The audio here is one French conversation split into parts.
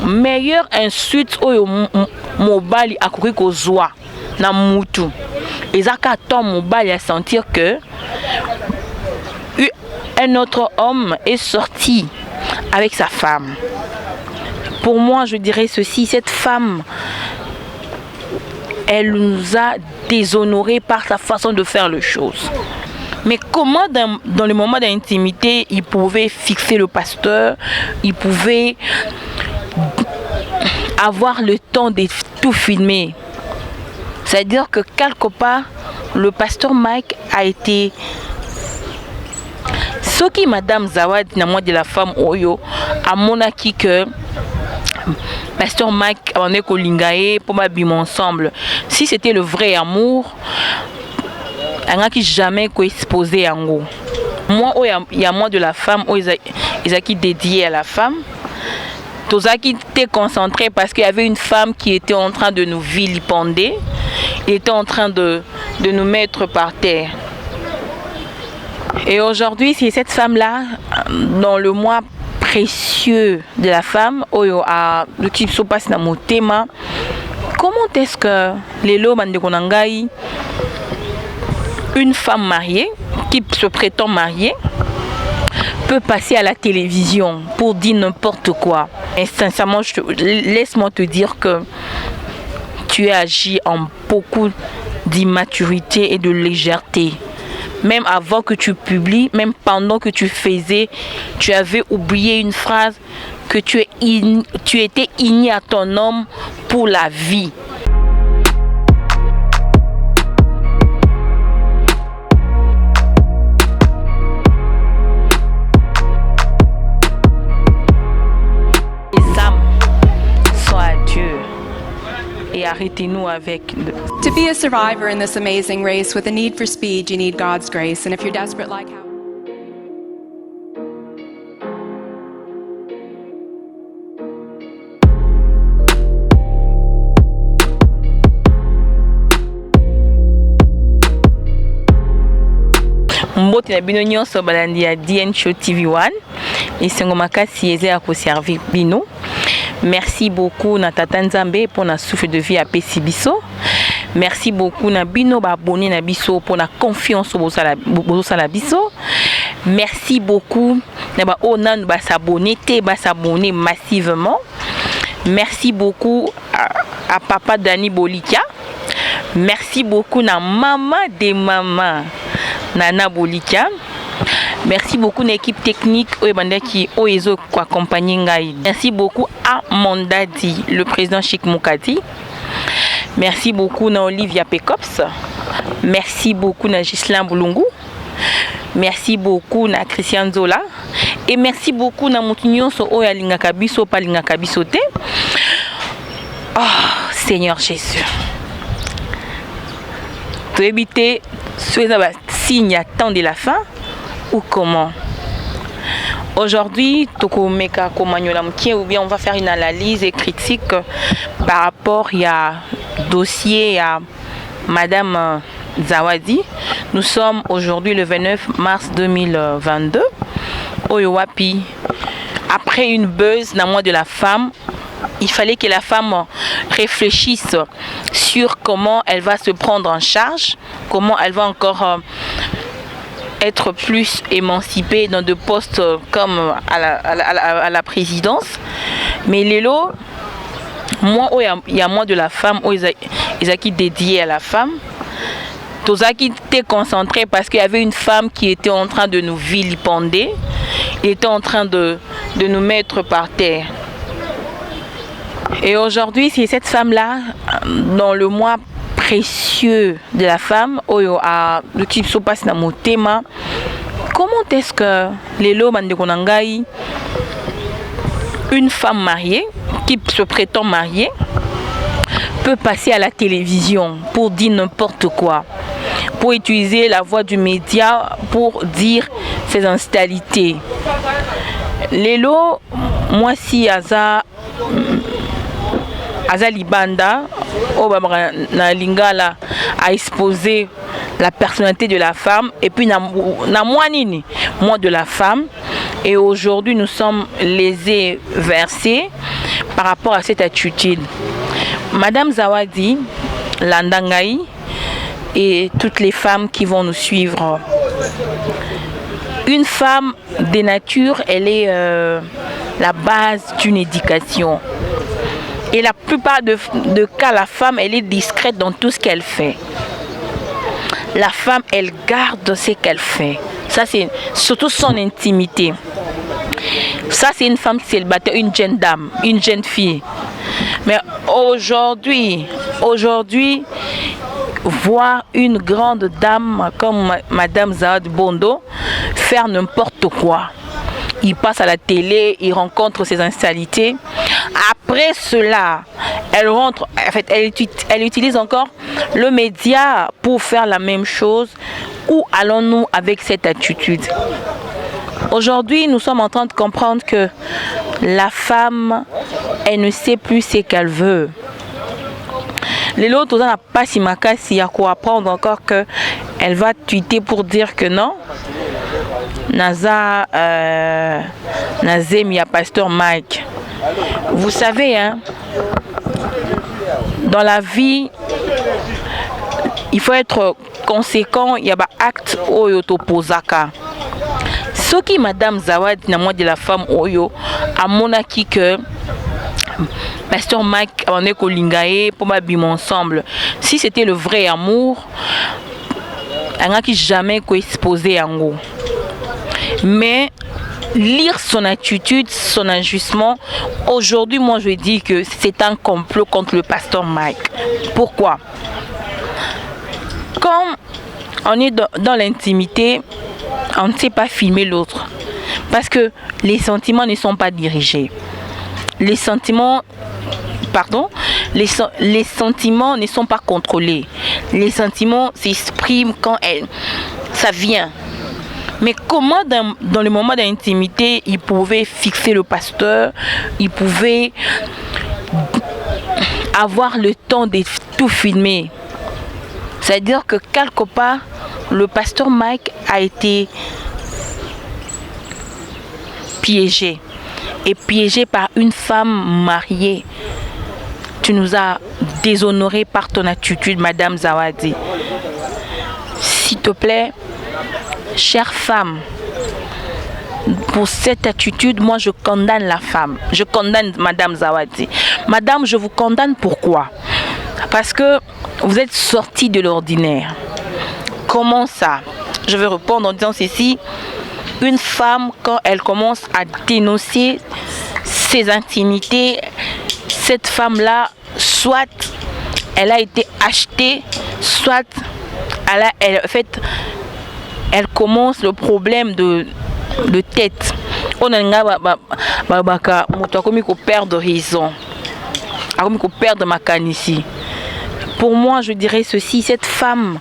meilleure insulte oyo mobali akoki kozwa na mutu ezaka tant mobali à sentir que un autre homme est sorti avec sa femme. Pour moi, je dirais ceci, cette femme, elle nous a déshonorés par sa façon de faire les choses. Mais comment dans le moment d'intimité, il pouvait fixer le pasteur, il pouvait avoir le temps de tout filmer. C'est-à-dire que quelque part, le pasteur Mike a été... Ce qui Madame Zawadi, na moi de la femme Oyo, a monaki que pasteur Mike on est kolingaé pour m'abîmer ensemble. Si c'était le vrai amour, on a qui jamais exposé en gros. Moi, il y a moi de la femme, ils a qui dédié à la femme. Tous qui étaient concentrés parce qu'il y avait une femme qui était en train de nous vilipender, il était en train de nous mettre par terre. Et aujourd'hui, c'est cette femme-là, dans le mois précieux de la femme, le qui se passe dans mon thème. Comment est-ce que les lots une femme mariée, qui se prétend mariée, peut passer à la télévision pour dire n'importe quoi? Et sincèrement, laisse-moi te dire que tu as agi en beaucoup d'immaturité et de légèreté. Même avant que tu publies, même pendant que tu faisais, tu avais oublié une phrase que tu étais igné à ton homme pour la vie. Les âmes soient à Dieu. Et arrêtez-nous avec... To be a survivor in this amazing race with a need for speed, you need God's grace. And if you're desperate like how... Mbote na bino nyonso balandi ya DN Show TV1 esengo makasi eza ya koservi bino. Merci beaucoup na Tata Nzambe pour na souffle de vie à Pesibiso. Merci beaucoup na bino ba abonné na biso pour na confiance au bosala biso. Merci beaucoup na ba onan ba s'abonner massivement. Merci beaucoup à papa Dani Bolika. Merci beaucoup na maman des mamans Nana Bolika. Merci beaucoup à l'équipe technique qui a accompagné Ngaï. Merci beaucoup à Mondadi, le président Chic Moukadi. Merci beaucoup à Olivia Pekops. Merci beaucoup à Gislain Boulungu. Merci beaucoup à Christian Zola. Et merci beaucoup à Moutinyon So Yalinga Kabiso Palinga Kabisote. Oh Seigneur Jésus. Tu éviter ce signe à temps de la fin. Ou comment? Aujourd'hui, ou bien on va faire une analyse et critique par rapport à dossier à Madame Zawadi. Nous sommes aujourd'hui le 29 mars 2022. Oyowapi. Après une buzz dans le mois de la femme, il fallait que la femme réfléchisse sur comment elle va se prendre en charge, comment elle va encore être plus émancipée dans des postes comme à la présidence. Mais Lélo, moi, il y a moi de la femme, ils ont qui dédié à la femme. Tous qui étaient concentrés parce qu'il y avait une femme qui était en train de nous vilipender, il était en train de nous mettre par terre. Et aujourd'hui, c'est cette femme-là, dans le mois précieux de la femme, le qui se passe dans mon thème. Comment est-ce que les lots mandekonangai, une femme mariée, qui se prétend mariée, peut passer à la télévision pour dire n'importe quoi, pour utiliser la voix du média pour dire ses instabilités. Les lots, moi si Aza Libanda, na lingala a exposé la personnalité de la femme et puis na moi de la femme, et aujourd'hui nous sommes lésés, versés par rapport à cette attitude. Madame Zawadi, Landangaï et toutes les femmes qui vont nous suivre. Une femme de nature, elle est la base d'une éducation. Et la plupart de cas, la femme, elle est discrète dans tout ce qu'elle fait. La femme, elle garde ce qu'elle fait. Ça, c'est surtout son intimité. Ça, c'est une femme célibataire, une jeune dame, une jeune fille. Mais aujourd'hui, voir une grande dame comme Madame Zawadi Bondo faire n'importe quoi. Il passe à la télé, il rencontre ses instabilités. Après cela, elle rentre, en fait, elle utilise encore le média pour faire la même chose. Où allons-nous avec cette attitude? Aujourd'hui, nous sommes en train de comprendre que la femme, elle ne sait plus ce qu'elle veut. Les autres n'a pas si maca s'il y a quoi apprendre encore que elle va tweeter pour dire que non. Naza Nazem, Pasteur Mike. Vous savez, hein, dans la vie, il faut être conséquent. Il y a des actes oyotoposaka. Ce qui Madame Zawadi, na moi de la femme oyo, a monaki que Pasteur Mike on est kolingaé pour m'abîmer ensemble. Si c'était le vrai amour, on n'a jamais exposé en haut. Mais lire son attitude, son ajustement, aujourd'hui, moi je dis que c'est un complot contre le pasteur Mike. Pourquoi? Quand on est dans l'intimité, on ne sait pas filmer l'autre. Parce que les sentiments ne sont pas dirigés. Les sentiments ne sont pas contrôlés. Les sentiments s'expriment quand ça vient. Mais comment dans le moment d'intimité, il pouvait fixer le pasteur, il pouvait avoir le temps de tout filmer. C'est-à-dire que quelque part, le pasteur Mike a été piégé. Et piégé par une femme mariée. Tu nous as déshonoré par ton attitude, Madame Zawadi. S'il te plaît, chère femme, pour cette attitude, moi je condamne la femme. Je condamne Madame Zawadi. Madame, je vous condamne pourquoi? Parce que vous êtes sortie de l'ordinaire. Comment ça? Je vais répondre en disant ceci. Une femme, quand elle commence à dénoncer ses intimités, cette femme-là, soit elle a été achetée, soit elle commence le problème de tête. On a perdre raison, perdre ma canne ici. Pour moi, je dirais ceci, cette femme,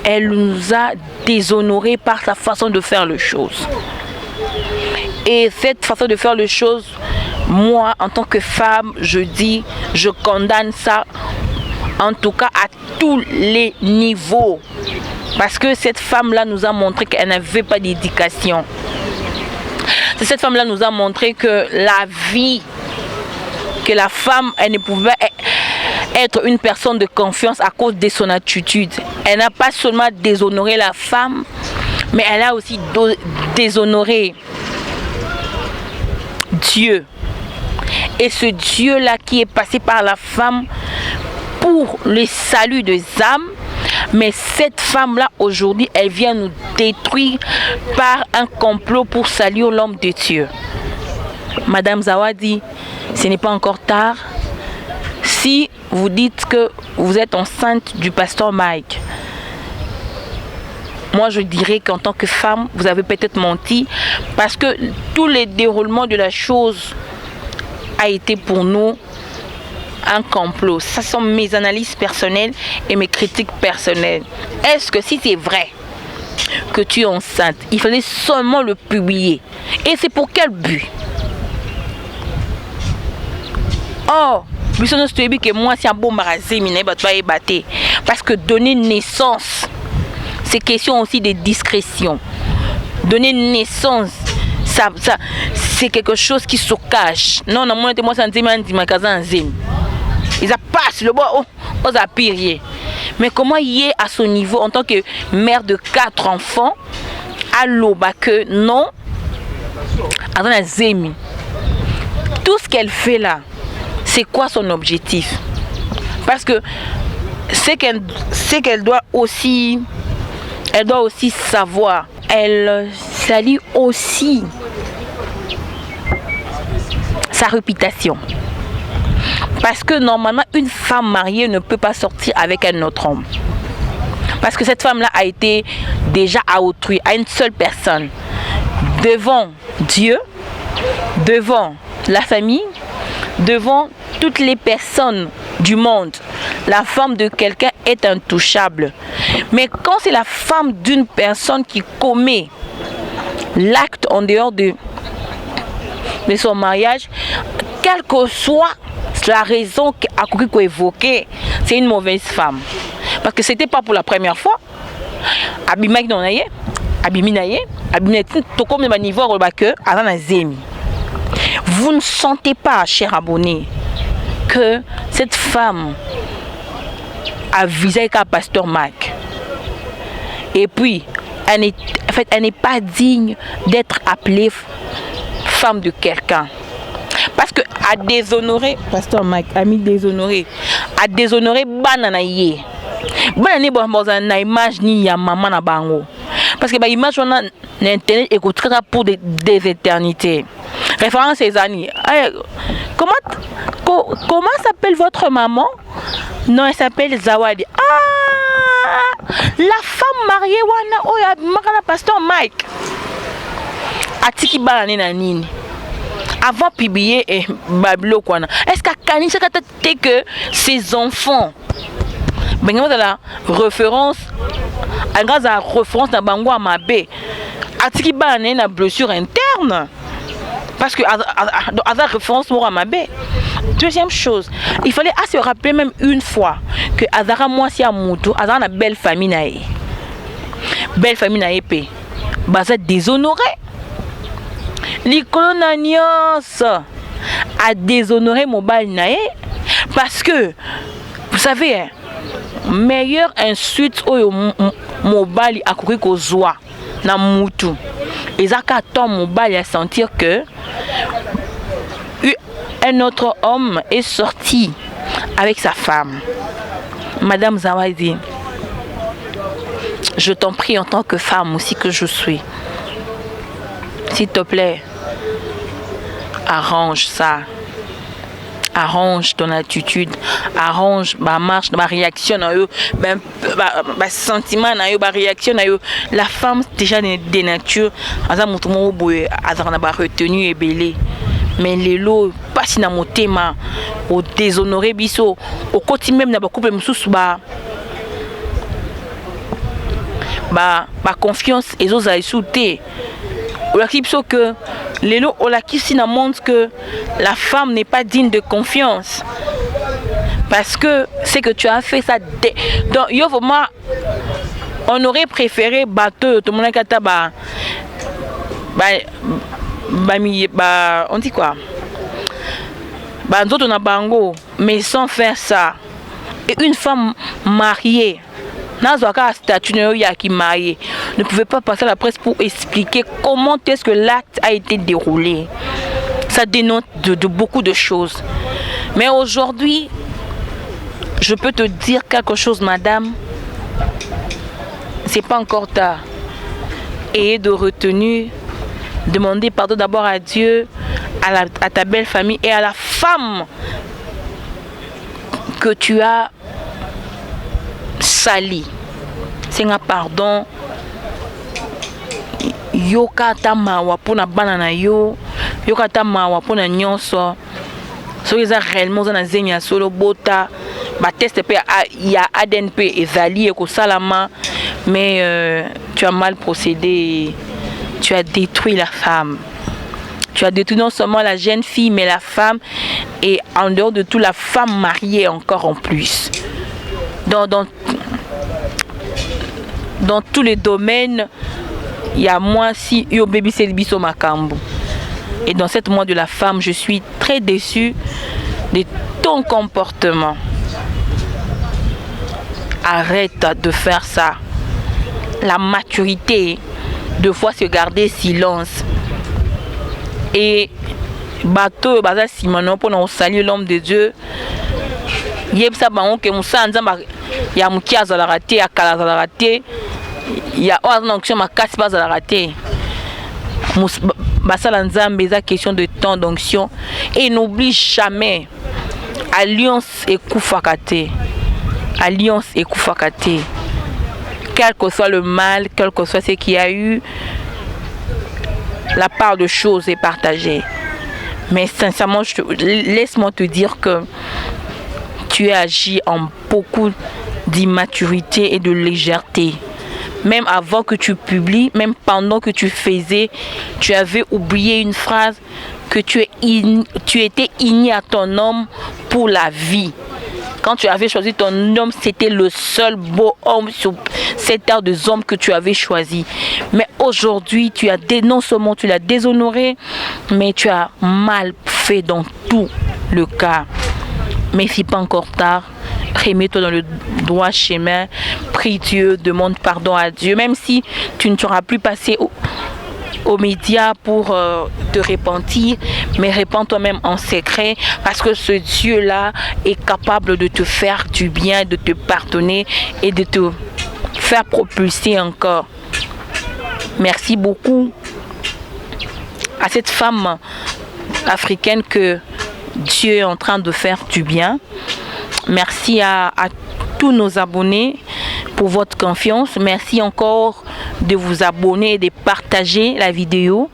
elle nous a déshonorés par sa façon de faire les choses. Et cette façon de faire les choses, moi, en tant que femme, je dis, je condamne ça, en tout cas à tous les niveaux. Parce que cette femme-là nous a montré qu'elle n'avait pas d'éducation. Cette femme-là nous a montré que la vie, que la femme, elle ne pouvait être une personne de confiance à cause de son attitude. Elle n'a pas seulement déshonoré la femme, mais elle a aussi déshonoré Dieu. Et ce Dieu-là qui est passé par la femme pour le salut des âmes, mais cette femme-là, aujourd'hui, elle vient nous détruire par un complot pour saluer l'homme de Dieu. Madame Zawadi, ce n'est pas encore tard. Si vous dites que vous êtes enceinte du pasteur Mike, moi je dirais qu'en tant que femme, vous avez peut-être menti parce que tout le déroulement de la chose a été pour nous un complot. Ce sont mes analyses personnelles et mes critiques personnelles. Est-ce que si c'est vrai que tu es enceinte, il fallait seulement le publier? Et c'est pour quel but? Oh, que moi c'est un bon parce que donner naissance, c'est question aussi de discrétion. Donner naissance, c'est quelque chose qui se cache. Non, non, moi, moi, c'est un zim. Ils passent le bois, aux appuyer. Mais comment il est à son niveau en tant que mère de 4 enfants, à l'oba que non, à un zemi. Tout ce qu'elle fait là, c'est quoi son objectif? Parce que c'est qu'elle doit aussi, savoir. Elle salit aussi sa réputation. Parce que normalement, une femme mariée ne peut pas sortir avec un autre homme. Parce que cette femme-là a été déjà à autrui, à une seule personne. Devant Dieu, devant la famille, devant toutes les personnes du monde. La femme de quelqu'un est intouchable. Mais quand c'est la femme d'une personne qui commet l'acte en dehors de son mariage, quelle que soit la raison qu'a évoquée, c'est une mauvaise femme. Parce que c'était pas pour la première fois. Vous ne sentez pas, chers abonnés, que cette femme a visé qu'un pasteur Mike. Et puis, elle n'est pas digne d'être appelée femme de quelqu'un. Parce que à déshonorer, pasteur Mike, ami déshonoré, à déshonorer bananaye. Bananaye bon na image ni ya maman na bango. Parce que bah image on a internet écoutera pour des éternités. Référence ces années. Comment s'appelle votre maman? Non, elle s'appelle Zawadi. Ah, la femme mariée wana oya makana pasteur Mike. Atiki banane na nini? Avant publier et bablo quoi. Est-ce qu'à Kanisa que ses enfants ben dans la référence à grâce à référence dans bango amabe atiki banane na blessure interne parce que à la référence moi amabe. Deuxième chose, il fallait se rappeler même une fois que Azara moi si à Moutou, Azara na belle famille nae. Belle famille nae pe. Baza déshonoré. L'icône a déshonoré mobile nae parce que vous savez meilleure insulte au mobile a couru qu'aux joie na Moutou. Et ça quand mobile à sentir que un autre homme est sorti avec sa femme. Madame Zawadi, je t'en prie en tant que femme aussi que je suis. S'il te plaît, arrange ça. Arrange ton attitude, arrange ma marche, ma réaction, ma sentiment, ma réaction. La femme déjà de nature, elle a retenu et belé. Mais les lots passent dans mon thème au déshonoré biso au côté même dans couple mususu ba confiance et aux aïsouté ou la clipso que les lots la qui montre que la femme n'est pas digne de confiance parce que c'est que tu as fait ça donc yo vraiment on aurait préféré bateau tout le monde kata on dit quoi? On a bango, mais sans faire ça. Et une femme mariée, ne pouvait pas passer à la presse pour expliquer comment est-ce que l'acte a été déroulé. Ça dénote de beaucoup de choses. Mais aujourd'hui, je peux te dire quelque chose, madame. C'est pas encore tard. Ayez de retenue. Demandez pardon d'abord à Dieu, à ta belle famille et à la femme que tu as sali. C'est un pardon. Yoka ta mawa pona banana yo, yoka ta mawa pona nyonso. So ils ont réellement dans zenya solo bota, ba test pe il y a ADNP et Zali et ko salama, mais tu as mal procédé. Tu as détruit la femme. Tu as détruit non seulement la jeune fille, mais la femme et en dehors de tout, la femme mariée encore en plus. Dans tous les domaines, il y a moins si yo baby c'est biso makambo. Et dans cette mois de la femme, je suis très déçue de ton comportement. Arrête de faire ça. La maturité, de fois se garder silence. Et bateau, baza Simonon pour nous saluer l'homme de Dieu. Yebsa bango ke musa nzamba ya mukia za la raté, ya kala za la raté. Ya oazna onction makasi ba za la raté. Basala nzambe eza question de temps d'onction et n'oublie jamais alliance et koufakate. Alliance et koufakate. Quel que soit le mal, quel que soit ce qu'il y a eu, la part de choses est partagée. Mais sincèrement, laisse-moi te dire que tu as agi en beaucoup d'immaturité et de légèreté. Même avant que tu publies, même pendant que tu faisais, tu avais oublié une phrase que tu étais igné à ton homme pour la vie. Quand tu avais choisi ton homme, c'était le seul beau homme sur cette terre de hommes que tu avais choisi. Mais aujourd'hui, tu as non seulement tu l'as déshonoré, mais tu as mal fait dans tout le cas. Mais c'est pas encore tard. Remets-toi dans le droit chemin. Prie Dieu, demande pardon à Dieu. Même si tu ne seras plus passé aux médias pour te repentir, mais répands-toi même en secret, parce que ce Dieu-là est capable de te faire du bien, de te pardonner et de te faire propulser encore. Merci beaucoup à cette femme africaine que Dieu est en train de faire du bien. Merci à tous nos abonnés pour votre confiance. Merci encore de vous abonner et de partager la vidéo.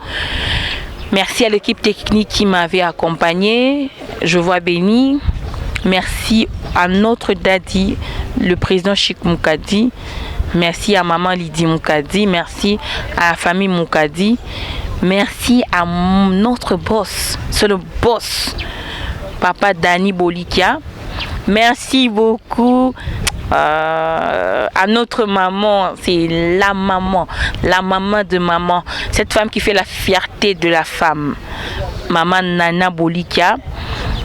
Merci à l'équipe technique qui m'avait accompagné. Je vois béni. Merci à notre daddy, le président Chic Moukadi. Merci à maman Lydie Moukadi. Merci à la famille Moukadi. Merci à notre boss. C'est le boss, Papa Dani Bolikia. Merci beaucoup à notre maman, c'est la maman de maman, cette femme qui fait la fierté de la femme, maman Nana Bolikia.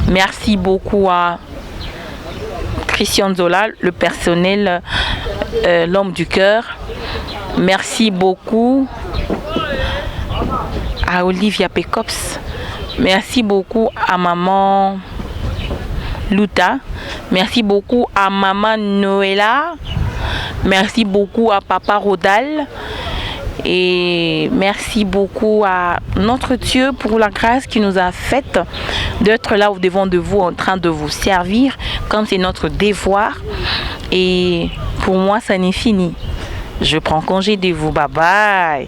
Merci beaucoup à Christian Zola, le personnel, l'homme du cœur. Merci beaucoup à Olivia Pecops. Merci beaucoup à maman Luta. Merci beaucoup à maman Noëlla. Merci beaucoup à papa Rodal. Et merci beaucoup à notre Dieu pour la grâce qui nous a faite d'être là au-devant de vous en train de vous servir comme c'est notre devoir. Et pour moi, ça n'est fini. Je prends congé de vous. Bye bye.